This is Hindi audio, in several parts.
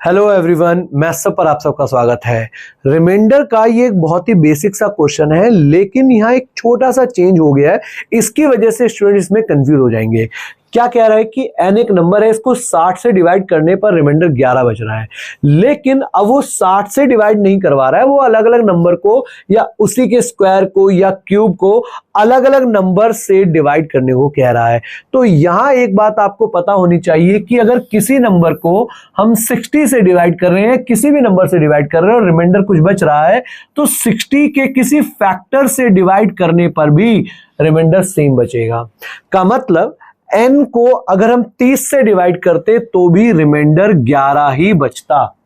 हेलो एवरीवन, मैथ्स पर आप सबका स्वागत है। रिमाइंडर का ये एक बहुत ही बेसिक सा क्वेश्चन है, लेकिन यहाँ एक छोटा सा चेंज हो गया है। इसकी वजह से स्टूडेंट इसमें कंफ्यूज हो जाएंगे। क्या कह रहा है कि n एक नंबर है, इसको 60 से डिवाइड करने पर रिमाइंडर 11 बच रहा है, लेकिन अब वो 60 से डिवाइड नहीं करवा रहा है, वो अलग अलग नंबर को या उसी के स्क्वायर को या क्यूब को अलग अलग नंबर से डिवाइड करने को कह रहा है। तो यहां एक बात आपको पता होनी चाहिए कि अगर किसी नंबर को हम 60 से डिवाइड कर रहे हैं, किसी भी नंबर से डिवाइड कर रहे हैं और रिमाइंडर कुछ बच रहा है, तो 60 के किसी फैक्टर से डिवाइड करने पर भी रिमाइंडर सेम बचेगा। का मतलब n को अगर हम 30 से डिवाइड करते तो भी रिमाइंडर 11 ही बचता,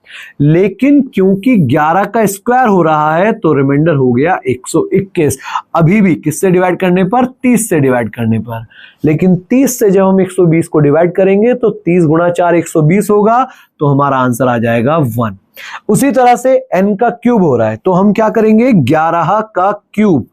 लेकिन क्योंकि 11 का स्क्वायर हो रहा है तो रिमाइंडर हो गया 121। अभी भी किससे डिवाइड करने पर? 30 से डिवाइड करने पर। लेकिन 30 से जब हम 120 को डिवाइड करेंगे तो 30 गुणा 4 120 होगा, तो हमारा आंसर आ जाएगा 1। उसी तरह से n का क्यूब हो रहा है, तो हम क्या करेंगे? 11 का क्यूब,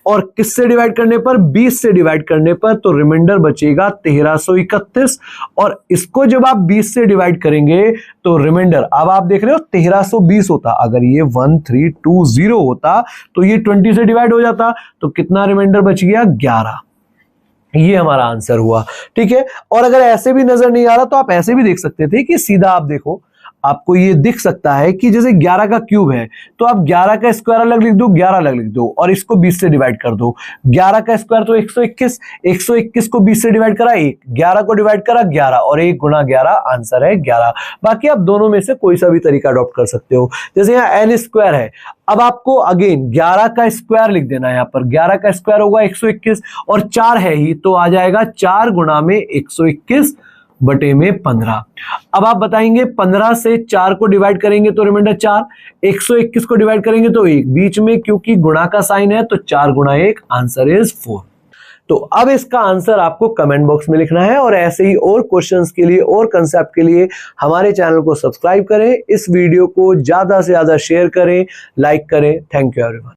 और किससे डिवाइड करने पर? 20 से डिवाइड करने पर, तो रिमाइंडर बचेगा 1331। और इसको जब आप 20 से डिवाइड करेंगे तो रिमाइंडर, अब आप देख रहे हो 1320 होता, अगर ये 1320 होता तो ये 20 से डिवाइड हो जाता, तो कितना रिमाइंडर बच गया? 11। ये हमारा आंसर हुआ। ठीक है। और अगर ऐसे भी नजर नहीं आ रहा तो आप ऐसे भी देख सकते थे कि सीधा आप देखो, आपको ये दिख सकता है कि जैसे 11 का क्यूब है, तो आप 11 का स्क्वायर अलग लिख दो, 11 अलग लिख दो, और इसको 20 से डिवाइड कर दो। 11 का स्क्वायर तो 121, 121 को 20 से डिवाइड करा 1, 11 को डिवाइड करा 11, और 1 गुणा 11 आंसर है 11। बाकी आप दोनों में से कोई सा भी तरीका अडॉप्ट कर सकते हो। जैसे यहाँ n स्क्वायर है, अब आपको अगेन 11 का स्क्वायर लिख देना है। यहाँ पर 11 का स्क्वायर होगा 121, और 4 है ही, तो आ जाएगा 4 गुणा में 121 बटे में 15। अब आप बताएंगे 15 से 4 को डिवाइड करेंगे तो रिमाइंडर 4, 121 को डिवाइड करेंगे तो 1, बीच में क्योंकि गुणा का साइन है तो 4 गुणा 1, आंसर इज 4। तो अब इसका आंसर आपको कमेंट बॉक्स में लिखना है, और ऐसे ही और क्वेश्चंस के लिए और कंसेप्ट के लिए हमारे चैनल को सब्सक्राइब करें, इस वीडियो को ज्यादा से ज्यादा शेयर करें, लाइक करें। Thank you everyone.